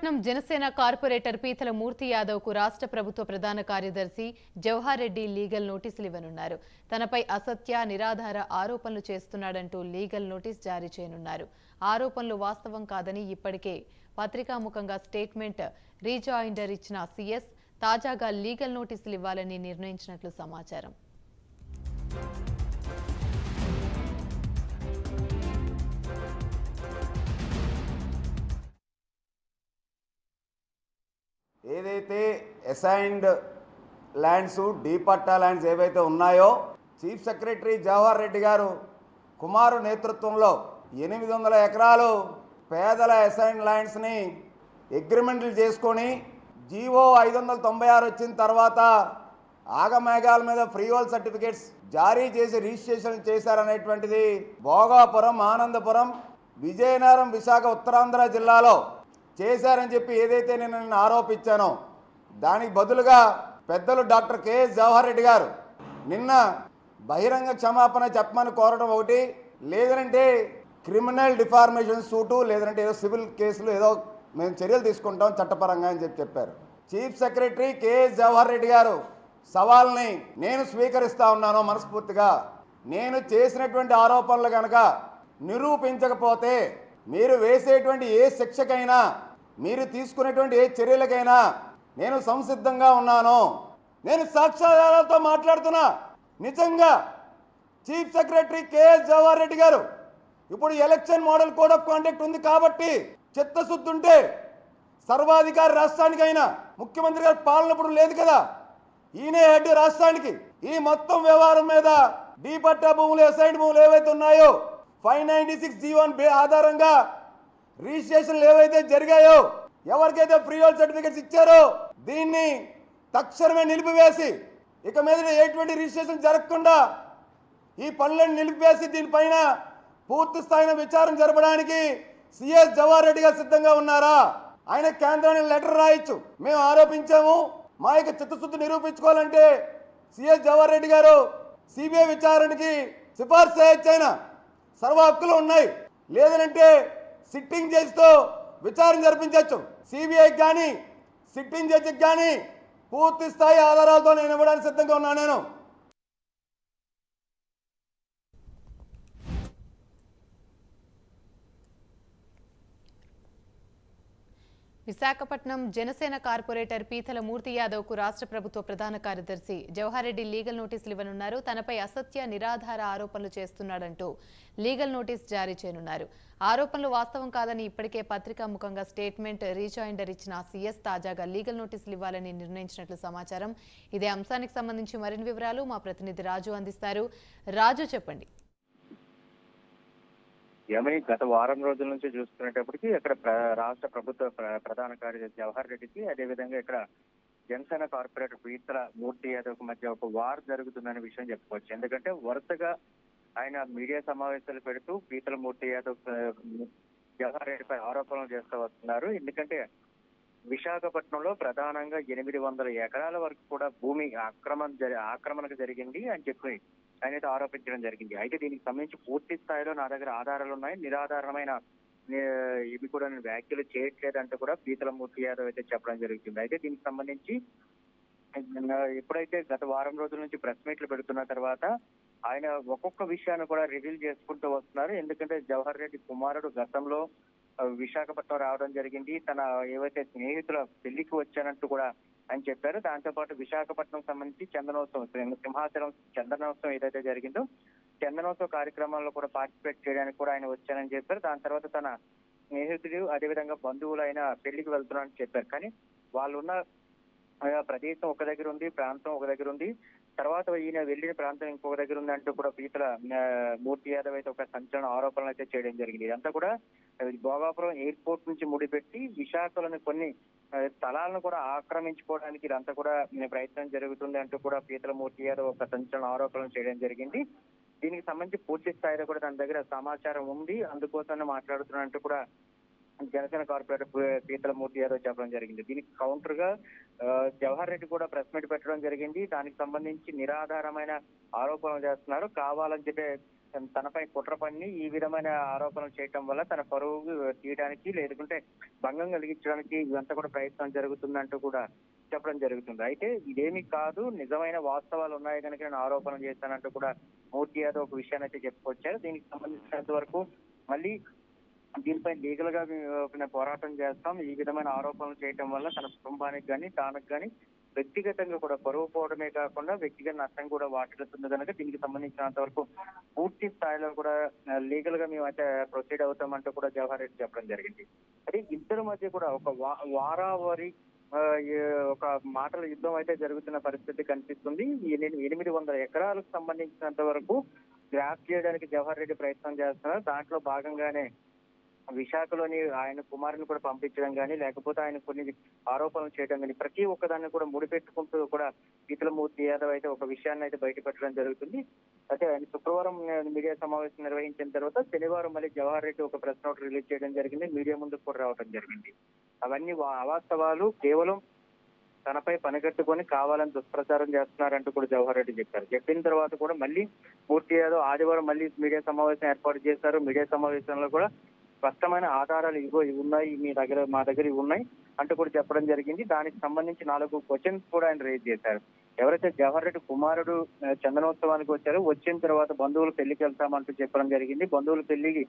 Janasena corporator పీతల మూర్తి యాదవ్ కు రాష్ట్ర ప్రభుత్వ ప్రధాన కార్యదర్శి జవహర్ రెడ్డి లీగల్ నోటీసులు ఇవ్వనున్నారు. తనపై అసత్య నిరాధార ఆరోపణలు చేస్తున్నాడంటూ లీగల్ నోటీస్ జారీ చేయనున్నారు. ఆరోపణలు వాస్తవం కాదని ఇప్పటికే పత్రికాముఖంగా స్టేట్మెంట్ రీజాయిండర్ ఇచ్చిన సీఎస్ తాజాగా లీగల్ నోటీసులు ఇవ్వాలని నిర్ణయించినట్లు సమాచారం. ఏదైతే అసైన్డ్ ల్యాండ్స్ డీ పట్టా ల్యాండ్స్ ఏవైతే ఉన్నాయో చీఫ్ సెక్రటరీ జవహర్ రెడ్డి గారు కుమారు నేతృత్వంలో 800 ఎకరాలు పేదల అసైన్డ్ ల్యాండ్స్ని అగ్రిమెంట్లు చేసుకొని జీవో 596 వచ్చిన తర్వాత ఆగమేఘాల మీద ఫ్రీహోల్డ్ సర్టిఫికేట్స్ జారీ చేసి రిజిస్ట్రేషన్ చేశారనేటువంటిది భోగాపురం, ఆనందపురం, విజయనగరం, విశాఖ, ఉత్తరాంధ్ర జిల్లాలో చేశారని చెప్పి ఏదైతే నేను ఆరోపించానో దానికి బదులుగా పెద్దలు డాక్టర్ కెఎస్ జవహర్ రెడ్డి గారు నిన్న బహిరంగ క్షమాపణ చెప్పమని కోరడం ఒకటి, లేదంటే క్రిమినల్ డిఫార్మేషన్ సూటు, లేదంటే ఏదో సివిల్ కేసులు ఏదో మేము చర్యలు తీసుకుంటాం చట్టపరంగా అని చెప్పారు. Chief secretary KS Jawahar Reddy గారు సవాల్ని నేను స్వీకరిస్తూ ఉన్నాను మనస్ఫూర్తిగా. నేను చేసినటువంటి ఆరోపణలు కనుక నిరూపించకపోతే మీరు వేసేటువంటి ఏ శిక్షకైనా, మీరు తీసుకునేటువంటి ఏ చర్యలకైనా నేను సంసిద్ధంగా ఉన్నాను. నేను సాక్ష్యాధారాలతో మాట్లాడుతున్నా. నిజంగా chief secretary KS Jawahar Reddy గారు ఇప్పుడు election model code of conduct ఉంది కాబట్టి చిత్తశుద్ధి ఉంటే సర్వాధికారి రాష్ట్రానికైనా ముఖ్యమంత్రి గారు పాలన ఇప్పుడు లేదు కదా, ఈయనే హెడ్ రాష్ట్రానికి. ఈ మొత్తం వ్యవహారం మీద డీ పట్టా భూములు, అసైన్డ్ భూములు ఏవైతే ఉన్నాయో 596 G1 ఆధారంగా రిజిస్ట్రేషన్లు ఏవైతే జరిగాయో, ఎవరికైతే ఫ్రీ హోల్డ్ సర్టిఫికేట్స్ ఇచ్చారో దీన్ని తక్షణమే నిలిపివేసి ఇక మీద ఎటువంటి రిజిస్ట్రేషన్ జరగకుండా ఈ పనులను నిలిపివేసి దీనిపైన పూర్తి స్థాయిన విచారణ జరపడానికి సిఎస్ జవహర్ రెడ్డి గారు సిద్ధంగా ఉన్నారా? ఆయన కేంద్రానికి లెటర్ రాయొచ్చు. మేము ఆరోపించాము, మా యొక్క చిత్తశుద్ధి నిరూపించుకోవాలంటే సిఎస్ జవహర్ రెడ్డి గారు సిబిఐ విచారణకి సిఫార్సు చేయొచ్చు. ఆయన సర్వ హక్కులు ఉన్నాయి. లేదనంటే సిట్టింగ్ జడ్జితో విచారణ జరిపించవచ్చు. సిబిఐకి కానీ సిట్టింగ్ జడ్జికి కానీ పూర్తి స్థాయి ఆధారాలతో నేను ఇవ్వడానికి సిద్ధంగా ఉన్నాను. నేను విశాఖపట్నం జనసేన కార్పొరేటర్ పీతల మూర్తి యాదవ్ కు రాష్ట్ర ప్రభుత్వ ప్రధాన కార్యదర్శి జవహర్ రెడ్డి లీగల్ నోటీసులు ఇవ్వనున్నారు. తనపై అసత్య నిరాధార ఆరోపణలు చేస్తున్నాడంటూ లీగల్ నోటీస్ జారీ చేయనున్నారు. ఆరోపణలు వాస్తవం కాదని ఇప్పటికే పత్రికాముఖంగా స్టేట్మెంట్ రీజాయిండర్ ఇచ్చిన సీఎస్ తాజాగా లీగల్ నోటీసులు ఇవ్వాలని నిర్ణయించినట్లు సమాచారం. ఇదే అంశానికి సంబంధించి మరిన్ని వివరాలు మా ప్రతినిధి రాజు అందిస్తారు. రాజు, చెప్పండి. గత వారం రోజుల నుంచి చూసుకునేటప్పటికీ ఇక్కడ రాష్ట్ర ప్రభుత్వ ప్రధాన కార్యదర్శి జవహర్ రెడ్డికి, అదేవిధంగా ఇక్కడ జనసేన కార్పొరేటర్ పీతల మూర్తి యాదవ్ మధ్య ఒక వార్ జరుగుతుందనే విషయం చెప్పుకోవచ్చు. ఎందుకంటే వరుసగా ఆయన మీడియా సమావేశాలు పెడుతూ పీతల మూర్తి యాదవ్ జవహర్ రెడ్డిపై ఆరోపణలు చేస్తూ వస్తున్నారు. ఎందుకంటే విశాఖపట్నంలో ప్రధానంగా 800 ఎకరాల వరకు కూడా భూమి ఆక్రమణకు జరిగింది అని చెప్పి ఆయన అయితే ఆరోపించడం జరిగింది. అయితే దీనికి సంబంధించి పూర్తి స్థాయిలో నా దగ్గర ఆధారాలు ఉన్నాయి, నిరాధారమైన ఇవి కూడా నేను వ్యాఖ్యలు చేయట్లేదంటూ కూడా పీతల మూర్తి యాదవ్ అయితే చెప్పడం జరుగుతుంది. అయితే దీనికి సంబంధించి ఎప్పుడైతే గత వారం రోజుల నుంచి ప్రెస్ మీట్లు పెడుతున్న తర్వాత ఆయన ఒక్కొక్క విషయాన్ని కూడా రివీల్ చేసుకుంటూ వస్తున్నారు. ఎందుకంటే జవహర్ రెడ్డి కుమారుడు గతంలో విశాఖపట్నం రావడం జరిగింది, తన ఏవైతే స్నేహితుల పెళ్లికి వచ్చానంటూ కూడా అని చెప్పారు. దాంతో పాటు విశాఖపట్నం సంబంధించి చందనోత్సవం, సింహాచలం చందనోత్సవం ఏదైతే జరిగిందో చందనోత్సవ కార్యక్రమాల్లో కూడా పార్టిసిపేట్ చేయడానికి కూడా ఆయన వచ్చానని చెప్పారు. దాని తర్వాత తన స్నేహితుడు అదేవిధంగా బంధువులు ఆయన పెళ్లికి వెళ్తున్నారని చెప్పారు. కానీ వాళ్ళు ఉన్న ప్రదేశం ఒక దగ్గర ఉంది, ప్రాంతం ఒక దగ్గర ఉంది, తర్వాత ఈయన వెళ్లిన ప్రాంతం ఇంకొక దగ్గర ఉంది అంటూ కూడా పీతల మూర్తి యాదవ్ అయితే ఒక సంచలన ఆరోపణలు అయితే చేయడం జరిగింది. ఇదంతా కూడా భోగాపురం ఎయిర్పోర్ట్ నుంచి ముడిపెట్టి విశాఖలోని కొన్ని స్థలాలను కూడా ఆక్రమించుకోవడానికి ఇదంతా కూడా ప్రయత్నం జరుగుతుంది అంటూ కూడా పీతల మూర్తి యాదవ్ ఒక సంచలన ఆరోపణలు చేయడం జరిగింది. దీనికి సంబంధించి పూర్తి స్థాయిలో కూడా తన దగ్గర సమాచారం ఉంది, అందుకోసమే మాట్లాడుతున్నట్టు కూడా జనసేన కార్పొరేటర్ పీతల మూర్తి యాదవ్ చెప్పడం జరిగింది. దీనికి కౌంటర్ గా జవహర్ రెడ్డి కూడా ప్రెస్ మీట్ పెట్టడం జరిగింది. దానికి సంబంధించి నిరాధారమైన ఆరోపణలు చేస్తున్నారు, కావాలని చెప్పి తనపై కుట్ర పన్ని ఈ విధమైన ఆరోపణలు చేయటం వల్ల తన పరువు తీయడానికి లేదంటే భంగం కలిగించడానికి ఇదంతా కూడా ప్రయత్నం జరుగుతుందంటూ కూడా చెప్పడం జరుగుతుంది. అయితే ఇదేమి కాదు, నిజమైన వాస్తవాలు ఉన్నాయి కనుక నేను ఆరోపణలు చేశానంటూ కూడా మూర్తి యాదవ్ ఒక విషయాన్ని అయితే చెప్పుకొచ్చారు. దీనికి సంబంధించినంత వరకు మళ్ళీ దీనిపై లీగల్ గా పోరాటం చేస్తాం. ఈ విధమైన ఆరోపణలు చేయటం వల్ల తన కుటుంబానికి కానీ తానకు కానీ వ్యక్తిగతంగా కూడా పరువు పోవడమే కాకుండా వ్యక్తిగత నష్టం కూడా వాటిల్లుతుంది కనుక దీనికి సంబంధించినంత వరకు పూర్తి స్థాయిలో కూడా లీగల్ గా మేమైతే ప్రొసీడ్ అవుతామంటూ కూడా జవహర్ రెడ్డి చెప్పడం జరిగింది. అది ఇద్దరి మధ్య కూడా ఒక వారావారి ఒక మాటల యుద్ధం అయితే జరుగుతున్న పరిస్థితి కనిపిస్తుంది. 800 ఎకరాలకు సంబంధించినంత వరకు గ్రాప్ చేయడానికి జవహర్ రెడ్డి ప్రయత్నం చేస్తున్నారు. దాంట్లో భాగంగానే విశాఖలోని ఆయన కుమారుని కూడా పంపించడం కానీ లేకపోతే ఆయన కొన్ని ఆరోపణలు చేయడం కానీ ప్రతి ఒక్కదాన్ని కూడా ముడిపెట్టుకుంటూ కూడా మూర్తి యాదవ్ అయితే ఒక విషయాన్ని అయితే బయటపెట్టడం జరుగుతుంది. అయితే ఆయన శుక్రవారం మీడియా సమావేశం నిర్వహించిన తర్వాత శనివారం మళ్ళీ జవహర్ రెడ్డి ఒక ప్రెస్ నోట్ రిలీజ్ చేయడం జరిగింది. మీడియా ముందుకు కూడా రావడం జరిగింది. అవన్నీ అవాస్తవాలు, కేవలం తనపై పనిగట్టుకొని కావాలని దుష్ప్రచారం చేస్తున్నారంటూ కూడా జవహర్ రెడ్డి చెప్పారు. చెప్పిన తర్వాత కూడా మళ్ళీ మూర్తి యాదవ్ ఆదివారం మళ్ళీ మీడియా సమావేశం ఏర్పాటు చేశారు. మీడియా సమావేశంలో కూడా స్పష్టమైన ఆధారాలు ఇవి ఉన్నాయి, మా దగ్గర ఇవి ఉన్నాయి అంటూ కూడా చెప్పడం జరిగింది. దానికి సంబంధించి 4 క్వశ్చన్స్ కూడా ఆయన రేజ్ చేశారు. ఎవరైతే జవహర్ రెడ్డి కుమారుడు చందనోత్సవానికి వచ్చారో వచ్చిన తర్వాత బంధువులు పెళ్లికి వెళ్తామంటూ చెప్పడం జరిగింది. బంధువుల పెళ్లికి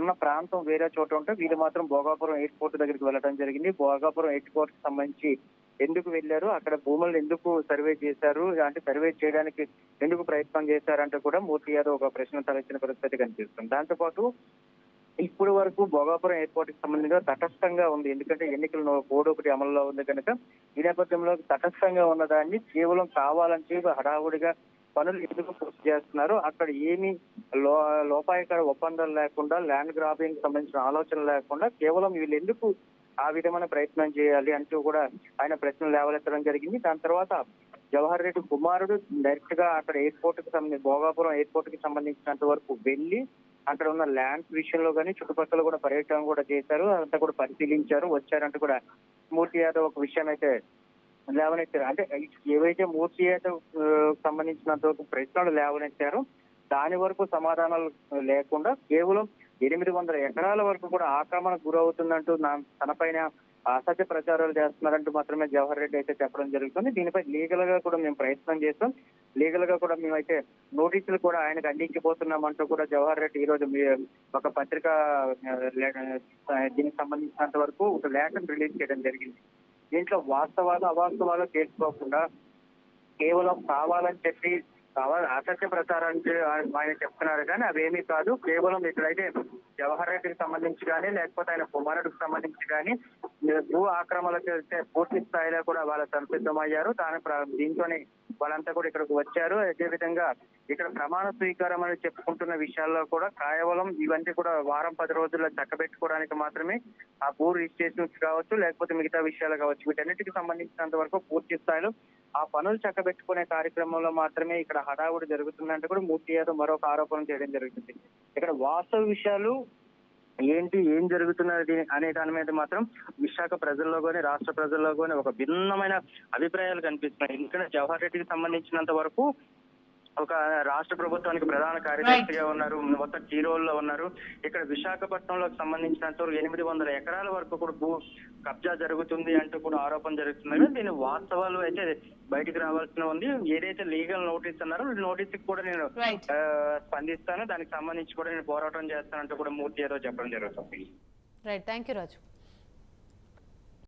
ఉన్న ప్రాంతం వేరే చోట ఉంటే వీళ్ళు మాత్రం భోగాపురం ఎయిర్పోర్ట్ దగ్గరికి వెళ్ళడం జరిగింది. భోగాపురం ఎయిర్పోర్ట్ కి సంబంధించి ఎందుకు వెళ్లారు, అక్కడ భూములను ఎందుకు సర్వే చేశారు, అంటే సర్వే చేయడానికి ఎందుకు ప్రయత్నం చేశారంటూ కూడా మూర్తి యాదవ్ ఒక ప్రశ్న తలెత్తిన పరిస్థితి కనిపిస్తుంది. దాంతోపాటు ఇప్పుడు వరకు భోగాపురం ఎయిర్పోర్ట్ కి సంబంధించిన తటస్థంగా ఉంది. ఎందుకంటే ఎన్నికల కోడ్ ఒకటి అమల్లో ఉంది కనుక ఈ నేపథ్యంలో తటస్థంగా ఉన్న దాన్ని కేవలం కావాలని హడావుడిగా పనులు ఎందుకు పూర్తి చేస్తున్నారు, అక్కడ ఏమి లోపాయకర ఒప్పందాలు లేకుండా ల్యాండ్ గ్రాబింగ్ సంబంధించిన ఆలోచన లేకుండా కేవలం వీళ్ళు ఎందుకు ఆ విధమైన ప్రయత్నం చేయాలి అంటూ కూడా ఆయన ప్రశ్నలు లేవలెత్తడం జరిగింది. దాని తర్వాత జవహర్ రెడ్డి కుమారుడు డైరెక్ట్ గా అక్కడ ఎయిర్పోర్ట్ కి సంబంధించి భోగాపురం ఎయిర్పోర్ట్ కి సంబంధించినంత వరకు వెళ్లి అక్కడ ఉన్న ల్యాండ్స్ విషయంలో కానీ చుట్టుపక్కల కూడా పర్యటన కూడా చేశారు, అదంతా కూడా పరిశీలించారు, వచ్చారంటూ కూడా మూర్తి యాదవ్ ఒక విషయాన్ని అయితే లేవనెత్తారు. అంటే ఏవైతే మూర్తి యాదవ్ సంబంధించినంత వరకు ప్రశ్నలు లేవనెత్తారో దాని వరకు సమాధానాలు లేకుండా కేవలం 800 ఎకరాల వరకు కూడా ఆక్రమణకు గురవుతుందంటూ తనపైన అసత్య ప్రచారాలు చేస్తున్నారంటూ మాత్రమే జవహర్ రెడ్డి అయితే చెప్పడం జరుగుతుంది. దీనిపై లీగల్ గా కూడా మేము ప్రయత్నం చేస్తాం, లీగల్ గా కూడా మేమైతే నోటీసులు కూడా ఆయనకు అందించిపోతున్నామంటూ కూడా జవహర్ రెడ్డి ఈ రోజు ఒక పత్రిక దీనికి సంబంధించినంత వరకు ఒక లేఖను రిలీజ్ చేయడం జరిగింది. దీంట్లో వాస్తవాలు అవాస్తవాలు తెలుసుకోకుండా కేవలం కావాలని చెప్పి అసత్య ప్రచారానికి ఆయన చెప్తున్నారు కానీ అవేమీ కాదు. కేవలం ఇక్కడైతే జవహర్ రెడ్డికి సంబంధించి కానీ లేకపోతే ఆయన కుమారుడికి సంబంధించి కానీ భూ ఆక్రమణ చేస్తే పూర్తి స్థాయిలో కూడా వాళ్ళ సంసిద్ధమయ్యారు. దీంతోనే వాళ్ళంతా కూడా ఇక్కడికి వచ్చారు. అదేవిధంగా ఇక్కడ ప్రమాణ స్వీకారం అని చెప్పుకుంటున్న విషయాల్లో కూడా కేవలం ఇవన్నీ కూడా వారం 10 రోజుల్లో చక్కబెట్టుకోవడానికి మాత్రమే ఆ భూ రిజిస్ట్రేషన్ కావచ్చు లేకపోతే మిగతా విషయాలు కావచ్చు వీటన్నిటికి సంబంధించినంత వరకు పూర్తి స్థాయిలో ఆ పనులు చక్కబెట్టుకునే కార్యక్రమంలో మాత్రమే ఇక్కడ హడావుడి జరుగుతుందంటే కూడా మూర్తి యాదవ్ మరొక ఆరోపణ చేయడం జరుగుతుంది. ఇక్కడ వాస్తవ విషయాలు ఏం జరుగుతున్నది అనే దాని మీద మాత్రం విశాఖ ప్రజల్లో కానీ రాష్ట్ర ప్రజల్లో కానీ ఒక భిన్నమైన అభిప్రాయాలు కనిపిస్తున్నాయి. ఎందుకంటే జవహర్ రెడ్డికి సంబంధించినంత వరకు ఒక రాష్ట్ర ప్రభుత్వానికి ప్రధాన కార్యదర్శిగా ఉన్నారు, మొత్తం జీరోల్లో ఉన్నారు. ఇక్కడ విశాఖపట్నంలో సంబంధించినంత 800 ఎకరాల వరకు కూడా భూ కబ్జా జరుగుతుంది అంటూ కూడా ఆరోపణ జరుగుతుంది. దీని వాస్తవాలు అయితే బయటికి రావాల్సిన ఉంది. ఏదైతే లీగల్ నోటీస్ అన్నారో నోటీస్ కి కూడా నేను స్పందిస్తాను, దానికి సంబంధించి కూడా నేను పోరాటం చేస్తానంటూ కూడా మూర్తి యాదవ్ చెప్పడం జరుగుతుంది. Right, thank you Raju.